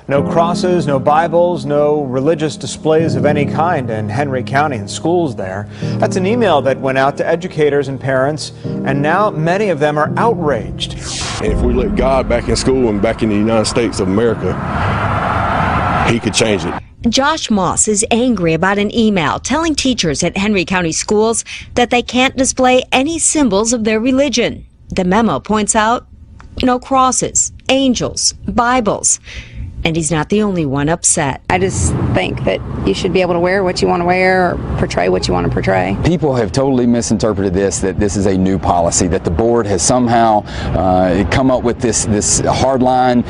No crosses, no Bibles, no religious displays of any kind in Henry County and schools there. That's an email that went out to educators and parents, and now many of them are outraged. And if we let God back in school and back in the United States of America, He could change it. Josh Moss is angry about an email telling teachers at Henry County schools that they can't display any symbols of their religion. The memo points out no crosses, angels, Bibles. And he's not the only one upset. I just think that you should be able to wear what you want to wear or portray what you want to portray. People have totally misinterpreted this, that this is a new policy, that the board has somehow come up with this hardline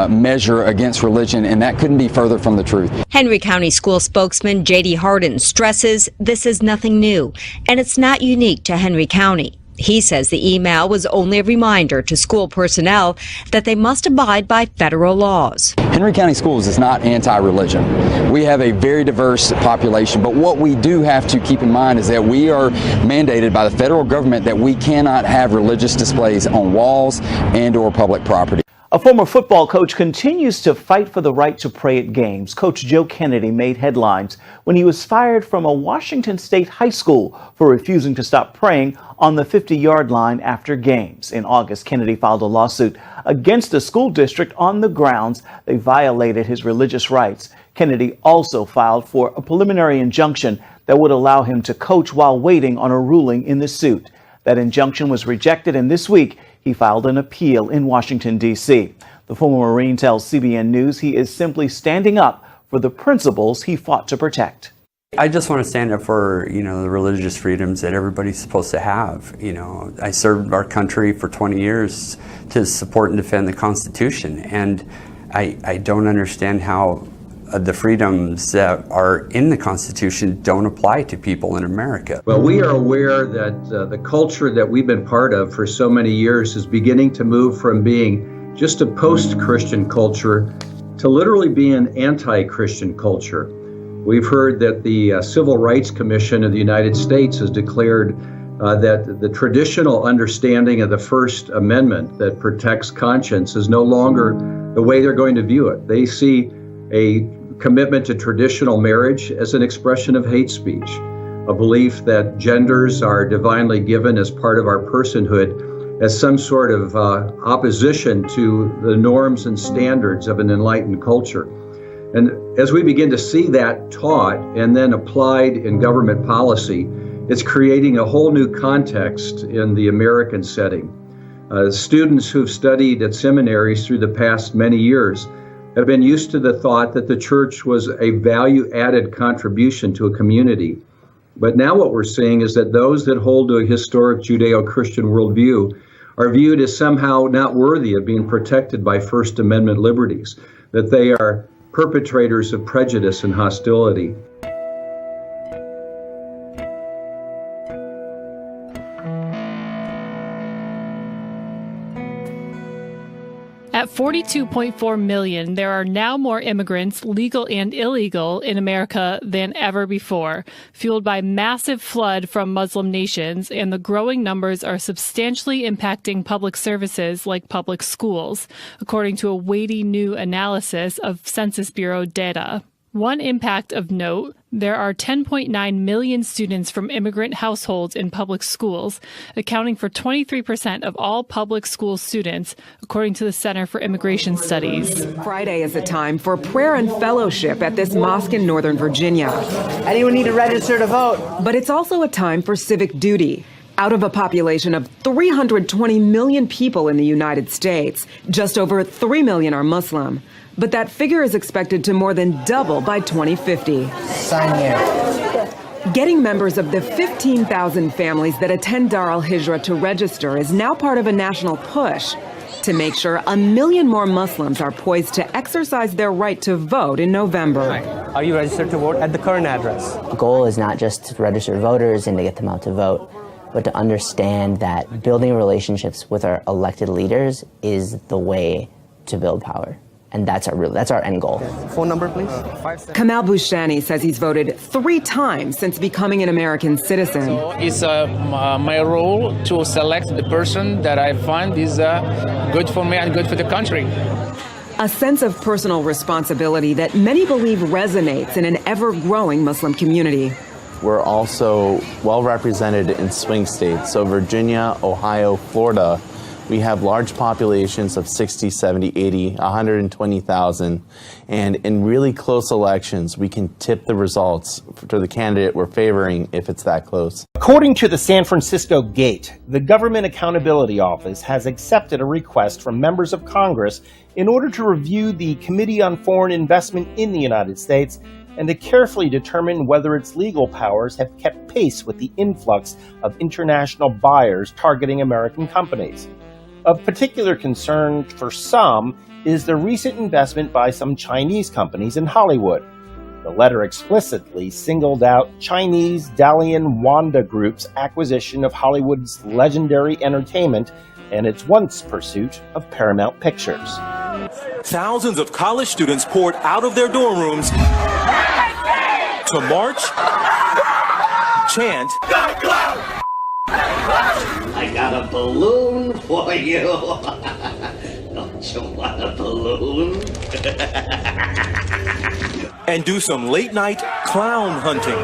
measure against religion, and that couldn't be further from the truth. Henry County School spokesman J.D. Hardin stresses this is nothing new, and it's not unique to Henry County. He says the email was only a reminder to school personnel that they must abide by federal laws. Henry County Schools is not anti-religion. We have a very diverse population, but what we do have to keep in mind is that we are mandated by the federal government that we cannot have religious displays on walls and or public property. A former football coach continues to fight for the right to pray at games. Coach Joe Kennedy made headlines when he was fired from a Washington State high school for refusing to stop praying on the 50-yard line after games. In August, Kennedy filed a lawsuit against the school district on the grounds they violated his religious rights. Kennedy also filed for a preliminary injunction that would allow him to coach while waiting on a ruling in the suit. That injunction was rejected, and this week he filed an appeal in Washington, D.C. The former Marine tells CBN News he is simply standing up for the principles he fought to protect. I just want to stand up for, the religious freedoms that everybody's supposed to have. I served our country for 20 years to support and defend the Constitution, and I don't understand how the freedoms that are in the Constitution don't apply to people in America. Well, we are aware that the culture that we've been part of for so many years is beginning to move from being just a post-Christian culture to literally being an anti-Christian culture. We've heard that the Civil Rights Commission of the United States has declared that the traditional understanding of the First Amendment that protects conscience is no longer the way they're going to view it. They see a commitment to traditional marriage as an expression of hate speech, a belief that genders are divinely given as part of our personhood as some sort of opposition to the norms and standards of an enlightened culture. And as we begin to see that taught and then applied in government policy, it's creating a whole new context in the American setting. Students who've studied at seminaries through the past many years have been used to the thought that the church was a value-added contribution to a community. But now what we're seeing is that those that hold to a historic Judeo-Christian worldview are viewed as somehow not worthy of being protected by First Amendment liberties, that they are perpetrators of prejudice and hostility. At 42.4 million, there are now more immigrants, legal and illegal, in America than ever before, fueled by massive flood from Muslim nations, and the growing numbers are substantially impacting public services like public schools, according to a weighty new analysis of Census Bureau data. One impact of note, there are 10.9 million students from immigrant households in public schools, accounting for 23% of all public school students, according to the Center for Immigration Studies. Friday is a time for prayer and fellowship at this mosque in Northern Virginia. Anyone need to register to vote? But it's also a time for civic duty. Out of a population of 320 million people in the United States, just over 3 million are Muslim. But that figure is expected to more than double by 2050. Sign here. Getting members of the 15,000 families that attend Dar al-Hijra to register is now part of a national push to make sure 1 million more Muslims are poised to exercise their right to vote in November. Are you registered to vote at the current address? The goal is not just to register voters and to get them out to vote, but to understand that building relationships with our elected leaders is the way to build power. And that's our end goal. Phone number, please. Kamal Boushani says he's voted 3 times since becoming an American citizen. So it's my role to select the person that I find is good for me and good for the country. A sense of personal responsibility that many believe resonates in an ever-growing Muslim community. We're also well represented in swing states. So Virginia, Ohio, Florida, we have large populations of 60, 70, 80, 120,000. And in really close elections, we can tip the results to the candidate we're favoring if it's that close. According to the San Francisco Gate, the Government Accountability Office has accepted a request from members of Congress in order to review the Committee on Foreign Investment in the United States and to carefully determine whether its legal powers have kept pace with the influx of international buyers targeting American companies. Of particular concern for some is the recent investment by some Chinese companies in Hollywood. The letter explicitly singled out Chinese Dalian Wanda Group's acquisition of Hollywood's legendary entertainment and its once pursuit of Paramount Pictures. Thousands of college students poured out of their dorm rooms to march, chant, I got a balloon for you. Don't you want a balloon? and do some late night clown hunting.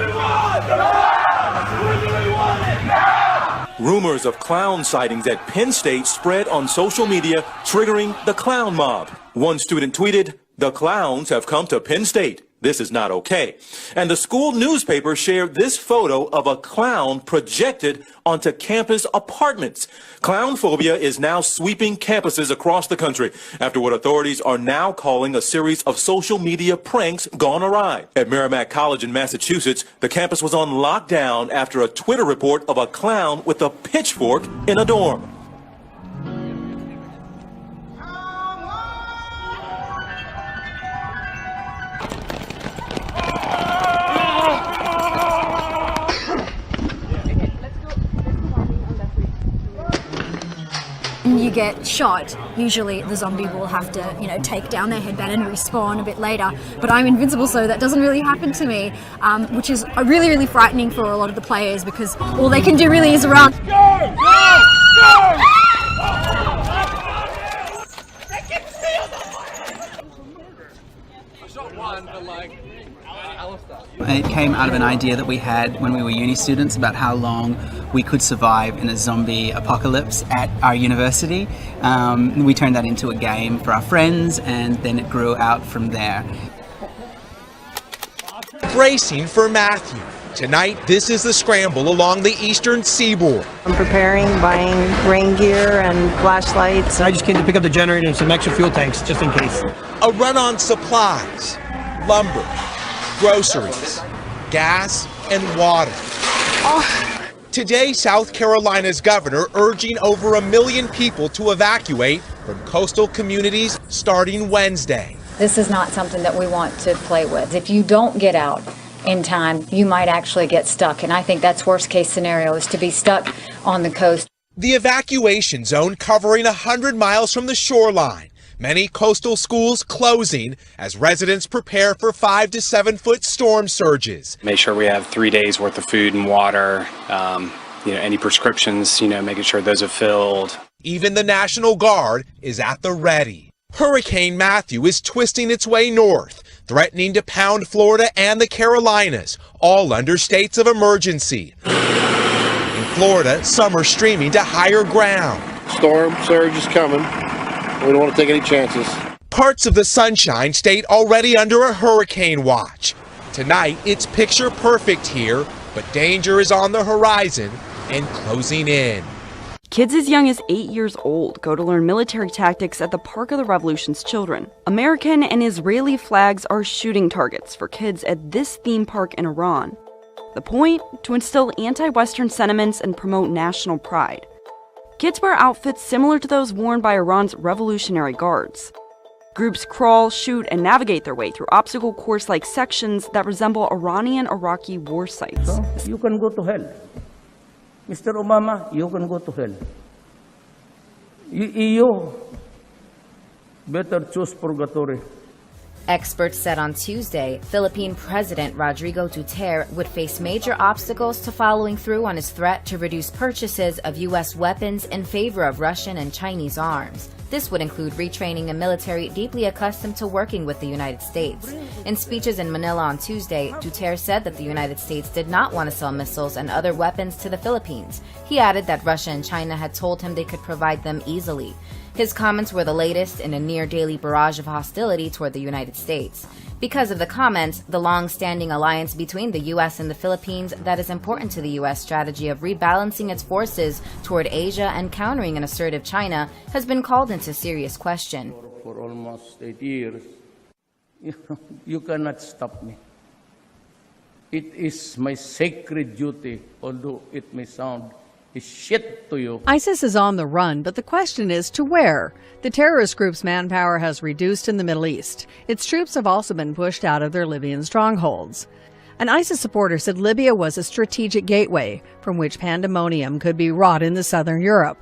Rumors of clown sightings at Penn State spread on social media, triggering the clown mob. One student tweeted, "The clowns have come to Penn State. This is not okay." And the school newspaper shared this photo of a clown projected onto campus apartments. Clown phobia is now sweeping campuses across the country after what authorities are now calling a series of social media pranks gone awry. At Merrimack College in Massachusetts, the campus was on lockdown after a Twitter report of a clown with a pitchfork in a dorm. You get shot, usually the zombie will have to, take down their headband and respawn a bit later. But I'm invincible, so that doesn't really happen to me, which is really, really frightening for a lot of the players because all they can do really is run. Go! It came out of an idea that we had when we were uni students about how long we could survive in a zombie apocalypse at our university. We turned that into a game for our friends, and then it grew out from there. Bracing for Matthew. Tonight, this is the scramble along the eastern seaboard. I'm preparing, buying rain gear and flashlights. I just came to pick up the generator and some extra fuel tanks, just in case. A run on supplies, lumber, groceries, gas, and water. Today, South Carolina's governor urging over 1 million people to evacuate from coastal communities starting Wednesday. This is not something that we want to play with. If you don't get out in time, you might actually get stuck. And I think that's worst case scenario, is to be stuck on the coast. The evacuation zone covering 100 miles from the shoreline. Many coastal schools closing as residents prepare for 5 to 7 foot storm surges. Make sure we have 3 days worth of food and water, any prescriptions, making sure those are filled. Even the National Guard is at the ready. Hurricane Matthew is twisting its way north, threatening to pound Florida and the Carolinas, all under states of emergency. In Florida, some are streaming to higher ground. Storm surge is coming. We don't want to take any chances. Parts of the Sunshine State already under a hurricane watch. Tonight, it's picture perfect here, but danger is on the horizon and closing in. Kids as young as 8 years old go to learn military tactics at the Park of the Revolution's Children. American and Israeli flags are shooting targets for kids at this theme park in Iran. The point? To instill anti-Western sentiments and promote national pride. Kids wear outfits similar to those worn by Iran's Revolutionary Guards. Groups crawl, shoot, and navigate their way through obstacle course-like sections that resemble Iranian-Iraqi war sites. So, you can go to hell. Mr. Obama, you can go to hell. You better choose purgatory. Experts said on Tuesday, Philippine President Rodrigo Duterte would face major obstacles to following through on his threat to reduce purchases of U.S. weapons in favor of Russian and Chinese arms. This would include retraining a military deeply accustomed to working with the United States. In speeches in Manila on Tuesday, Duterte said that the United States did not want to sell missiles and other weapons to the Philippines. He added that Russia and China had told him they could provide them easily. His comments were the latest in a near-daily barrage of hostility toward the United States. Because of the comments, the long-standing alliance between the U.S. and the Philippines that is important to the U.S. strategy of rebalancing its forces toward Asia and countering an assertive China has been called into serious question. For almost 8 years, you cannot stop me. It is my sacred duty, although it may sound shit to you. ISIS is on the run, but the question is to where? The terrorist group's manpower has reduced in the Middle East. Its troops have also been pushed out of their Libyan strongholds. An ISIS supporter said Libya was a strategic gateway from which pandemonium could be wrought into southern Europe.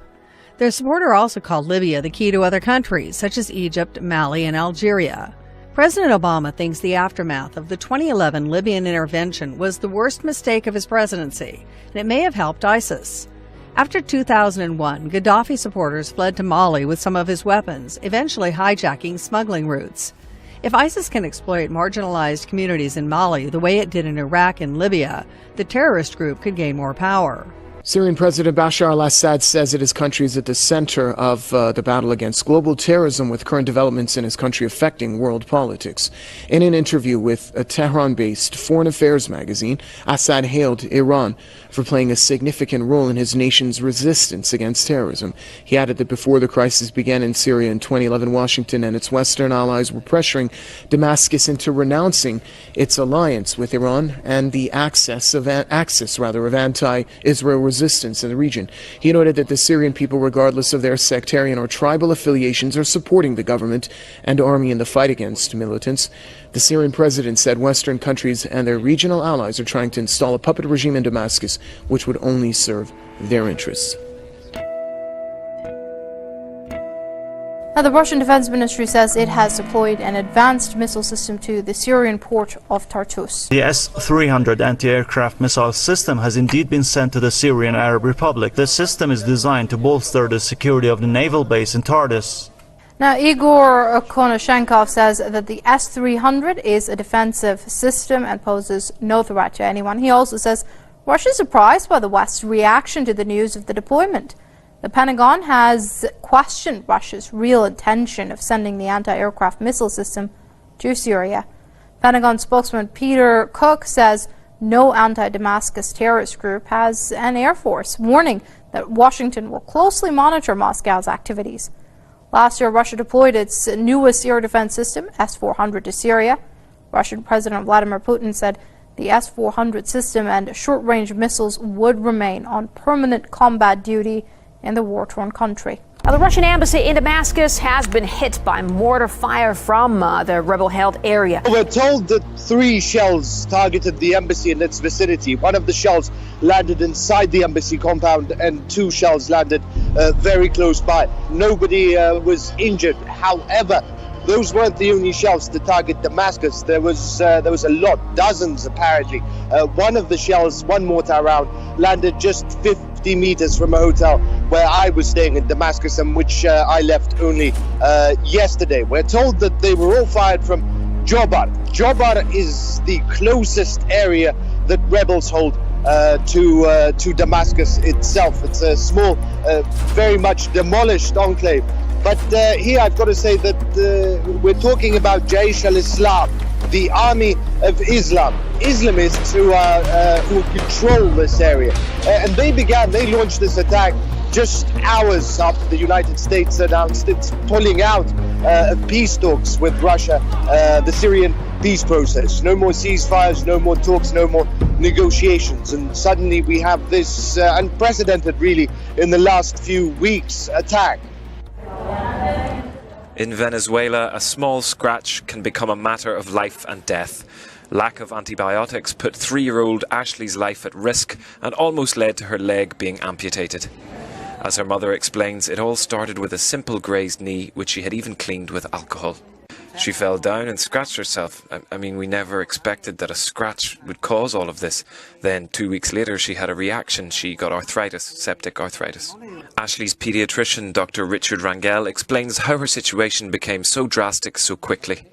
Their supporter also called Libya the key to other countries, such as Egypt, Mali, and Algeria. President Obama thinks the aftermath of the 2011 Libyan intervention was the worst mistake of his presidency, and it may have helped ISIS. After 2001, Gaddafi supporters fled to Mali with some of his weapons, eventually hijacking smuggling routes. If ISIS can exploit marginalized communities in Mali the way it did in Iraq and Libya, the terrorist group could gain more power. Syrian President Bashar al-Assad says that his country is at the center of the battle against global terrorism, with current developments in his country affecting world politics. In an interview with a Tehran-based Foreign Affairs magazine, Assad hailed Iran for playing a significant role in his nation's resistance against terrorism. He added that before the crisis began in Syria in 2011, Washington and its Western allies were pressuring Damascus into renouncing its alliance with Iran and the axis of anti-Israel resistance in the region. He noted that the Syrian people, regardless of their sectarian or tribal affiliations, are supporting the government and army in the fight against militants. The Syrian president said Western countries and their regional allies are trying to install a puppet regime in Damascus, which would only serve their interests. Now, the Russian Defense Ministry says it has deployed an advanced missile system to the Syrian port of Tartus. The S-300 anti-aircraft missile system has indeed been sent to the Syrian Arab Republic. The system is designed to bolster the security of the naval base in Tartus. Now, Igor Konashenkov says that the S-300 is a defensive system and poses no threat to anyone. He also says Russia is surprised by the West's reaction to the news of the deployment. The Pentagon has questioned Russia's real intention of sending the anti-aircraft missile system to Syria. Pentagon spokesman Peter Cook says no anti-Damascus terrorist group has an air force, warning that Washington will closely monitor Moscow's activities. Last year, Russia deployed its newest air defense system, S-400, to Syria. Russian President Vladimir Putin said the S-400 system and short-range missiles would remain on permanent combat duty in the war-torn country. Now, the Russian embassy in Damascus has been hit by mortar fire from the rebel-held area. We're told that 3 shells targeted the embassy in its vicinity. One of the shells landed inside the embassy compound and 2 shells landed very close by. Nobody was injured. However, those weren't the only shells to target Damascus. There was a lot, dozens apparently. One of the shells, one mortar round, landed just 50 meters from a hotel where I was staying in Damascus, and which I left only yesterday. We're told that they were all fired from Jobar. Jobar is the closest area that rebels hold to Damascus itself. It's a small, very much demolished enclave. But here I've got to say that we're talking about Jaish al-Islam, the army of Islam, Islamists who control this area. And they launched this attack just hours after the United States announced it's pulling out of peace talks with Russia, the Syrian peace process. No more ceasefires, no more talks, no more negotiations. And suddenly we have this unprecedented, really, in the last few weeks, attack. In Venezuela, a small scratch can become a matter of life and death. Lack of antibiotics put 3-year-old Ashley's life at risk and almost led to her leg being amputated. As her mother explains, it all started with a simple grazed knee, which she had even cleaned with alcohol. She fell down and scratched herself. I mean, we never expected that a scratch would cause all of this. Then 2 weeks later, she had a reaction. She got arthritis, septic arthritis. Ashley's paediatrician, Dr. Richard Rangel, explains how her situation became so drastic so quickly.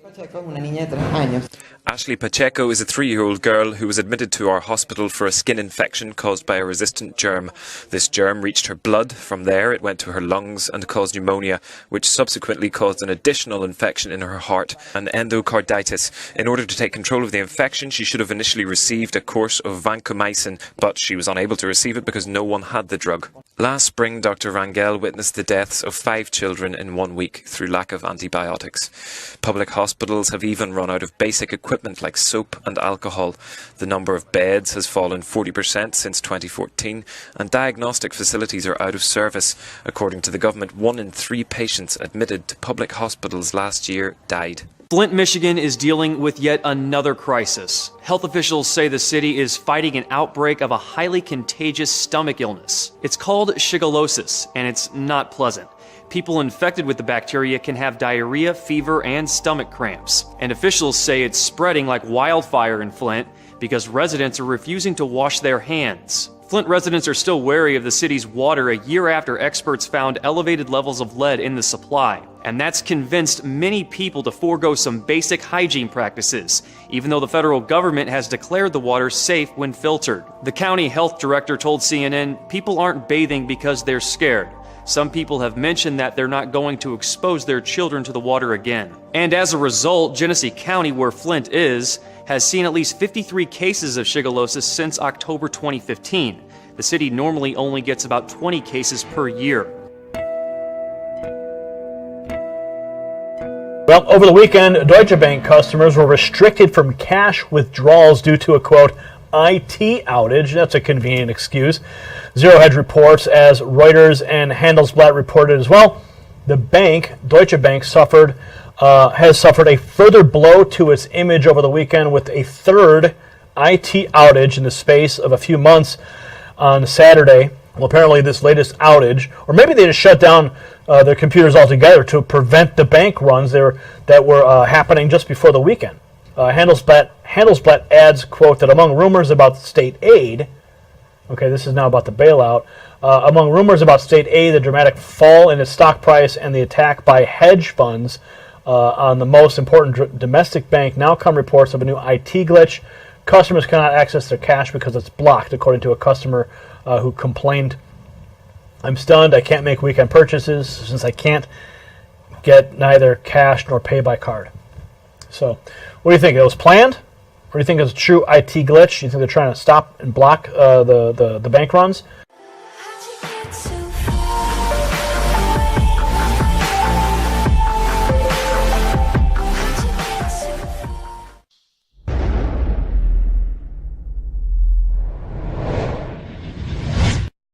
Ashley Pacheco is a 3-year-old girl who was admitted to our hospital for a skin infection caused by a resistant germ. This germ reached her blood. From there, it went to her lungs and caused pneumonia, which subsequently caused an additional infection in her heart and endocarditis. In order to take control of the infection, she should have initially received a course of vancomycin, but she was unable to receive it because no one had the drug. Last spring, Dr. Rangel witnessed the deaths of 5 children in 1 week through lack of antibiotics. Public hospitals have even run out of basic equipment like soap and alcohol. The number of beds has fallen 40% since 2014, and diagnostic facilities are out of service. According to the government, 1 in 3 patients admitted to public hospitals last year died. Flint, Michigan is dealing with yet another crisis. Health officials say the city is fighting an outbreak of a highly contagious stomach illness. It's called shigellosis, and it's not pleasant. People infected with the bacteria can have diarrhea, fever, and stomach cramps. And officials say it's spreading like wildfire in Flint because residents are refusing to wash their hands. Flint residents are still wary of the city's water a year after experts found elevated levels of lead in the supply. And that's convinced many people to forego some basic hygiene practices, even though the federal government has declared the water safe when filtered. The county health director told CNN people aren't bathing because they're scared. Some people have mentioned that they're not going to expose their children to the water again. And as a result, Genesee County, where Flint is, has seen at least 53 cases of shigellosis since October 2015. The city normally only gets about 20 cases per year. Well, over the weekend, Deutsche Bank customers were restricted from cash withdrawals due to a, quote, IT outage. That's a convenient excuse. Zero Hedge reports, as Reuters and Handelsblatt reported as well, the bank, Deutsche Bank, has suffered a further blow to its image over the weekend with a third IT outage in the space of a few months on Saturday. Well, apparently this latest outage, or maybe they just shut down their computers altogether to prevent the bank runs that were happening just before the weekend. Handelsblatt adds, quote, that among rumors about state aid, okay, this is now about the bailout, among rumors about state aid, the dramatic fall in its stock price, and the attack by hedge funds on the most important domestic bank, now come reports of a new IT glitch. Customers cannot access their cash because it's blocked, according to a customer who complained. I'm stunned. I can't make weekend purchases since I can't get neither cash nor pay by card. So, what do you think? It was planned? Or do you think it was a true IT glitch? Do you think they're trying to stop and block the bank runs?